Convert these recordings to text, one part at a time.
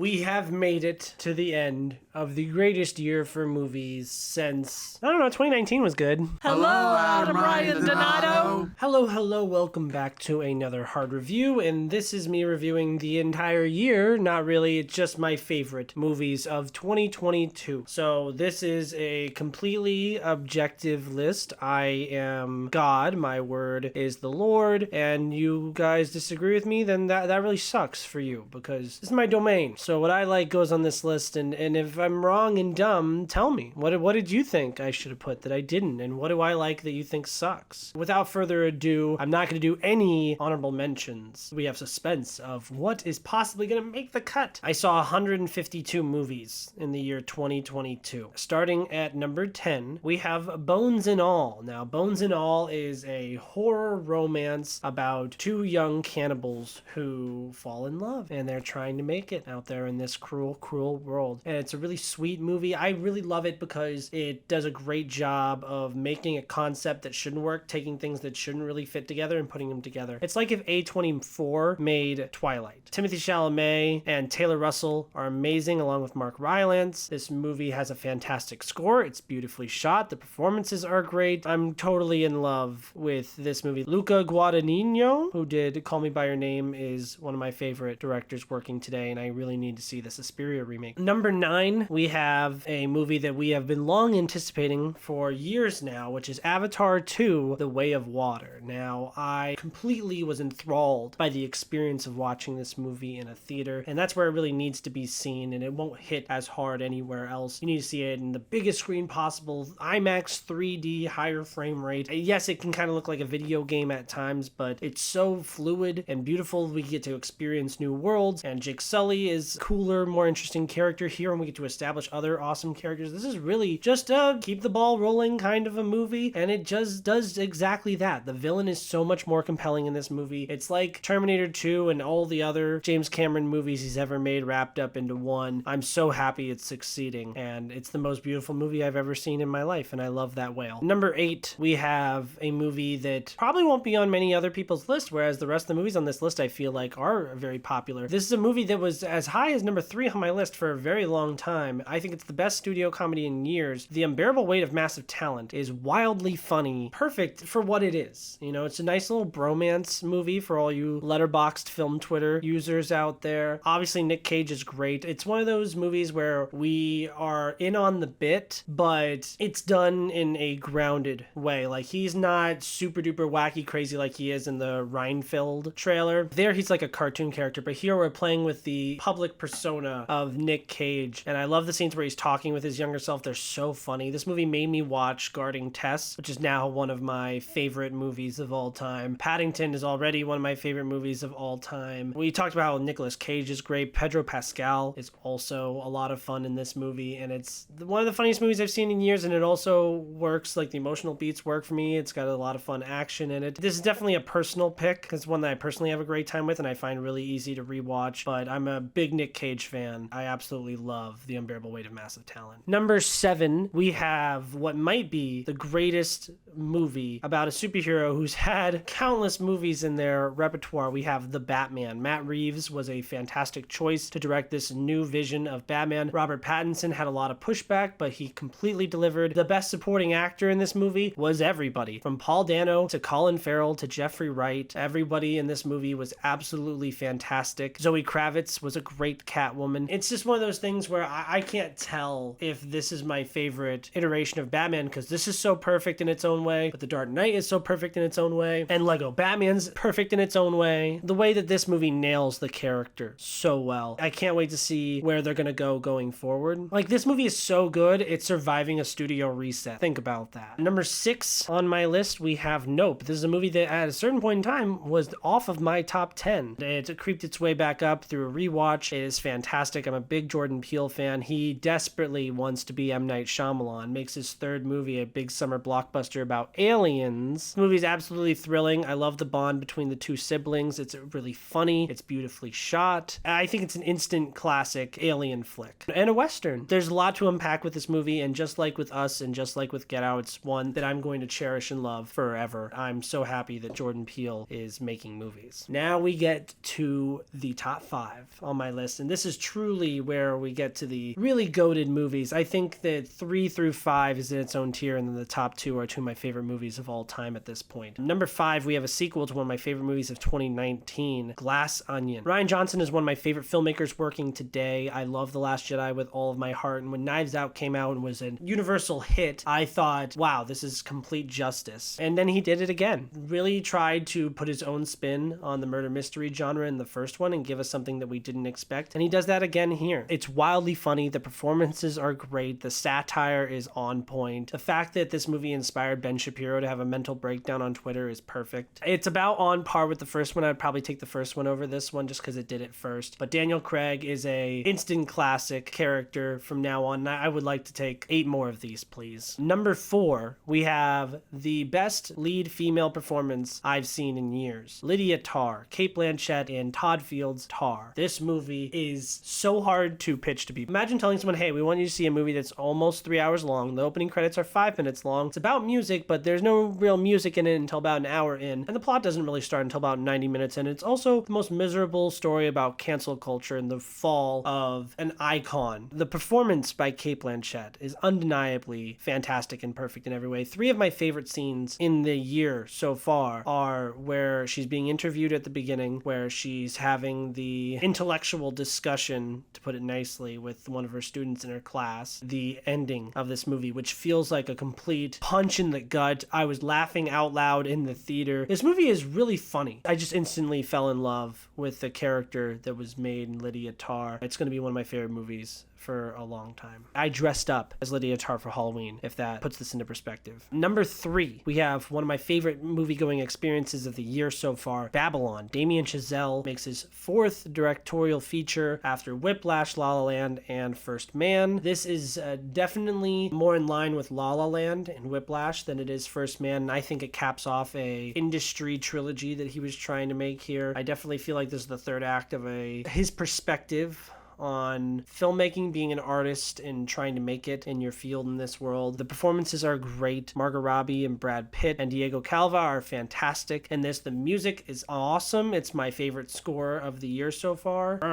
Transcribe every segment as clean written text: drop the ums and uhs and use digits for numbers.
We have made it to the end of the greatest year for movies since, I don't know, 2019 was good. Hello, Adam Ryan Donato. Hello, welcome back to another hard review, and this is me reviewing the entire year. Not really, it's just my favorite movies of 2022. So this is a completely objective list. I am God, my word is the Lord, and you guys disagree with me, then that really sucks for you, because this is my domain. So what I like goes on this list, and if I'm wrong and dumb, tell me. What did you think I should have put that I didn't, and what do I like that you think sucks? Without further ado, I'm not going to do any honorable mentions. We have suspense of what is possibly going to make the cut. I saw 152 movies in the year 2022. Starting at number 10, we have Bones and All. Now, Bones and All is a horror romance about two young cannibals who fall in love, and they're trying to make it out there in this cruel world. And it's a really sweet movie. I really love it because it does a great job of making a concept that shouldn't work, taking things that shouldn't really fit together and putting them together. It's like if A24 made Twilight. Timothy Chalamet and Taylor Russell are amazing, along with Mark Rylance. This movie has a fantastic score. It's beautifully shot. The performances are great. I'm totally in love with this movie. Luca Guadagnino, who did Call Me By Your Name, is one of my favorite directors working today, and I really need to see the Suspiria remake. Number 9, we have a movie that we have been long anticipating for years now, which is Avatar 2, The Way of Water. Now, I completely was enthralled by the experience of watching this movie in a theater, and that's where it really needs to be seen, and it won't hit as hard anywhere else. You need to see it in the biggest screen possible, IMAX 3D, higher frame rate. Yes, it can kind of look like a video game at times, but it's so fluid and beautiful. We get to experience new worlds, and Jake Sully is a cooler, more interesting character here, and we get to establish other awesome characters. This is really just a keep the ball rolling kind of a movie, and it just does exactly that. The villain is so much more compelling in this movie. It's like Terminator 2 and all the other James Cameron movies he's ever made wrapped up into one. I'm so happy it's succeeding, and it's the most beautiful movie I've ever seen in my life, and I love that whale. Number 8, we have a movie that probably won't be on many other people's list, whereas the rest of the movies on this list I feel like are very popular. This is a movie that was as high as number 3 on my list for a very long time. I think it's the best studio comedy in years. The Unbearable Weight of Massive Talent is wildly funny, perfect for what it is. You know, it's a nice little bromance movie for all you Letterboxd film Twitter users out there. Obviously, Nick Cage is great. It's one of those movies where we are in on the bit, but it's done in a grounded way. Like, he's not super duper wacky crazy like he is in the Reinfeld trailer. There, he's like a cartoon character, but here we're playing with the public persona of Nick Cage, and I love the scenes where he's talking with his younger self. They're so funny. This movie made me watch Guarding Tess, which is now one of my favorite movies of all time. Paddington is already one of my favorite movies of all time. We talked about how Nicolas Cage is great. Pedro Pascal is also a lot of fun in this movie, and it's one of the funniest movies I've seen in years, and it also works. Like, the emotional beats work for me. It's got a lot of fun action in it. This is definitely a personal pick, because it's one that I personally have a great time with, and I find really easy to rewatch, but I'm a big Nick Cage fan. I absolutely love The Unbearable Weight of Massive Talent. Number 7, we have what might be the greatest movie about a superhero who's had countless movies in their repertoire. We have The Batman. Matt Reeves was a fantastic choice to direct this new vision of Batman. Robert Pattinson had a lot of pushback, but he completely delivered. The best supporting actor in this movie was everybody, from Paul Dano to Colin Farrell to Jeffrey Wright. Everybody in this movie was absolutely fantastic. Zoe Kravitz was a great Catwoman. It's just one of those things where I can't tell if this is my favorite iteration of Batman, because this is so perfect in its own way, but The Dark Knight is so perfect in its own way, and Lego Batman's perfect in its own way. The way that this movie nails the character so well. I can't wait to see where they're gonna go going forward. Like, this movie is so good, it's surviving a studio reset. Think about that. Number 6 on my list, we have Nope. This is a movie that at a certain point in time was off of my top 10. It creeped its way back up through a rewatch. It is fantastic. I'm a big Jordan Peele fan. and he desperately wants to be M. Night Shyamalan, makes his third movie a big summer blockbuster about aliens. The movie's absolutely thrilling. I love the bond between the two siblings. It's really funny. It's beautifully shot. I think it's an instant classic alien flick and a Western. There's a lot to unpack with this movie, and just like with Us and just like with Get Out, it's one that I'm going to cherish and love forever. I'm so happy that Jordan Peele is making movies. Now we get to the top 5 on my list, and this is truly where we get to the really goated movies. I think that 3 through 5 is in its own tier, and then the top 2 are 2 of my favorite movies of all time at this point. Number 5, we have a sequel to one of my favorite movies of 2019, Glass Onion. Rian Johnson is one of my favorite filmmakers working today. I love The Last Jedi with all of my heart, and when Knives Out came out and was a universal hit, I thought, wow, this is complete justice. And then he did it again. Really tried to put his own spin on the murder mystery genre in the first one and give us something that we didn't expect, and he does that again here. It's wildly funny. The performances are great. The satire is on point. The fact that this movie inspired Ben Shapiro to have a mental breakdown on Twitter is perfect. It's about on par with the first one. I'd probably take the first one over this one just because it did it first. But Daniel Craig is a instant classic character from now on. I would like to take 8 more of these, please. Number 4, we have the best lead female performance I've seen in years. Lydia Tarr, Cate Blanchett, and Todd Field's Tar. This movie is so hard to pitch to people. Imagine telling someone, hey, we want you to see a movie that's almost 3 hours long. The opening credits are 5 minutes long. It's about music, but there's no real music in it until about an hour in. And the plot doesn't really start until about 90 minutes in. It's also the most miserable story about cancel culture and the fall of an icon. The performance by Cate Blanchett is undeniably fantastic and perfect in every way. 3 of my favorite scenes in the year so far are where she's being interviewed at the beginning, where she's having the intellectual discussion, to put it nicely, with one of her students in her class, the ending of this movie, which feels like a complete punch in the gut. I was laughing out loud in the theater. This movie is really funny. I just instantly fell in love with the character that was made in Lydia Tarr. It's going to be one of my favorite movies for a long time. I dressed up as Lydia Tarr for Halloween, if that puts this into perspective. Number 3, we have one of my favorite movie-going experiences of the year so far, Babylon. Damien Chazelle makes his 4th directorial feature after Whiplash, La La Land, and First Man. This is definitely more in line with La La Land and Whiplash than it is First Man, and I think it caps off a industry trilogy that he was trying to make here. I definitely feel like this is the 3rd act of his perspective on filmmaking, being an artist and trying to make it in your field in this world. The performances are great. Margot Robbie and Brad Pitt and Diego Calva are fantastic in this. The music is awesome. It's my favorite score of the year so far. It's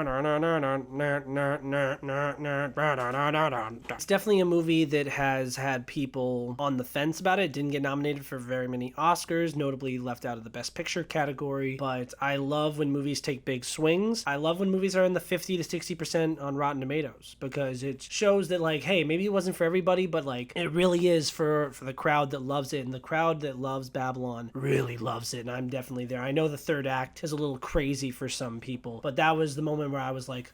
definitely a movie that has had people on the fence about it. It didn't get nominated for very many Oscars, notably left out of the Best Picture category, but I love when movies take big swings. I love when movies are in the 50 to 60% on Rotten Tomatoes, because it shows that, like, hey, maybe it wasn't for everybody, but like it really is for the crowd that loves it, and the crowd that loves Babylon really loves it, and I'm definitely there. I know the 3rd act is a little crazy for some people, but that was the moment where I was like,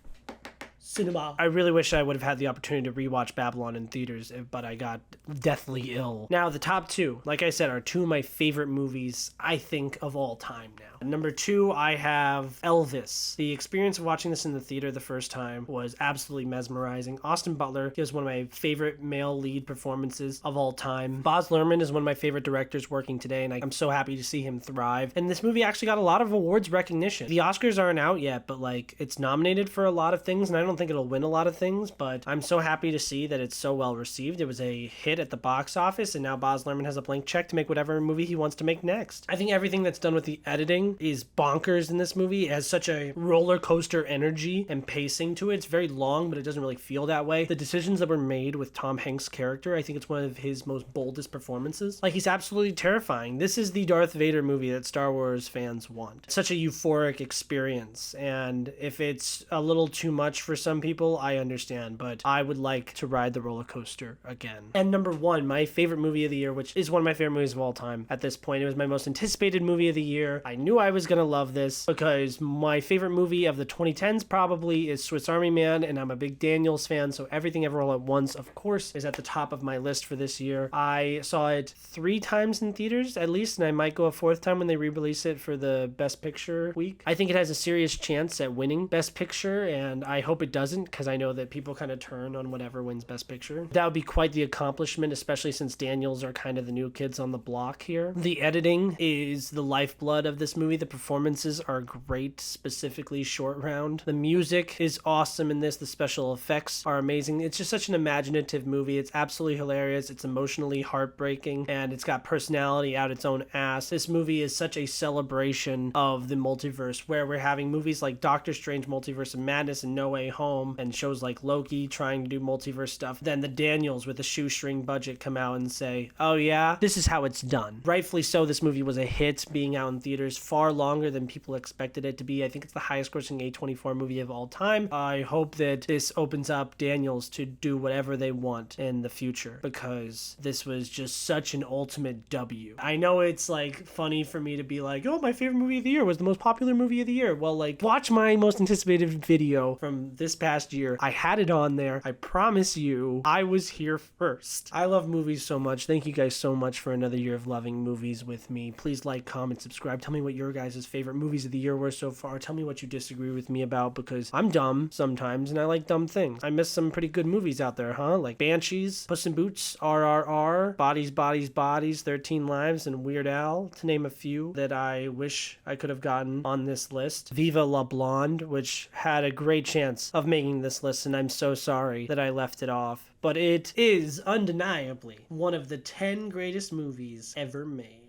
cinema. I really wish I would have had the opportunity to rewatch Babylon in theaters, but I got deathly ill. Now, the top 2, like I said, are 2 of my favorite movies, I think, of all time now. Number 2, I have Elvis. The experience of watching this in the theater the first time was absolutely mesmerizing. Austin Butler gives one of my favorite male lead performances of all time. Baz Luhrmann is one of my favorite directors working today, and I'm so happy to see him thrive. And this movie actually got a lot of awards recognition. The Oscars aren't out yet, but like it's nominated for a lot of things, and I don't think it'll win a lot of things, but I'm so happy to see that it's so well received. It was a hit at the box office, and now Baz Luhrmann has a blank check to make whatever movie he wants to make next. I think everything that's done with the editing is bonkers in this movie. It has such a roller coaster energy and pacing to it. It's very long, but it doesn't really feel that way. The decisions that were made with Tom Hanks' character, I think it's one of his most boldest performances. Like, he's absolutely terrifying. This is the Darth Vader movie that Star Wars fans want. It's such a euphoric experience, and if it's a little too much for some people, I understand, but I would like to ride the roller coaster again. And number 1, my favorite movie of the year, which is one of my favorite movies of all time at this point. It was my most anticipated movie of the year. I knew I was gonna love this because my favorite movie of the 2010s probably is Swiss Army Man, and I'm a big Daniels fan, so Everything Ever All at Once, of course, is at the top of my list for this year. I saw it 3 times in theaters at least, and I might go a 4th time when they re-release it for the Best Picture week. I think it has a serious chance at winning Best Picture, and I hope it it doesn't, because I know that people kind of turn on whatever wins Best Picture. That would be quite the accomplishment, especially since Daniels are kind of the new kids on the block here. The editing is the lifeblood of this movie. The performances are great, specifically Short Round. The music is awesome in this. The special effects are amazing. It's just such an imaginative movie. It's absolutely hilarious. It's emotionally heartbreaking, and it's got personality out its own ass. This movie is such a celebration of the multiverse, where we're having movies like Doctor Strange Multiverse of Madness and No Way Home, and shows like Loki trying to do multiverse stuff. Then the Daniels with a shoestring budget come out and say, oh yeah, this is how it's done. Rightfully so, this movie was a hit, being out in theaters far longer than people expected it to be. I think it's the highest grossing A24 movie of all time. I hope that this opens up Daniels to do whatever they want in the future, because this was just such an ultimate W. I know it's like funny for me to be like, oh, my favorite movie of the year was the most popular movie of the year. Well, like, watch my most anticipated video from this past year. I had it on there. I promise you, I was here first. I love movies so much. Thank you guys so much for another year of loving movies with me. Please like, comment, subscribe. Tell me what your guys' favorite movies of the year were so far. Tell me what you disagree with me about, because I'm dumb sometimes and I like dumb things. I missed some pretty good movies out there, huh? Like Banshees, Puss in Boots, RRR, Bodies, Bodies, Bodies, 13 Lives, and Weird Al, to name a few that I wish I could have gotten on this list. Viva La Blonde, which had a great chance of making this list, and I'm so sorry that I left it off. But it is undeniably one of the 10 greatest movies ever made.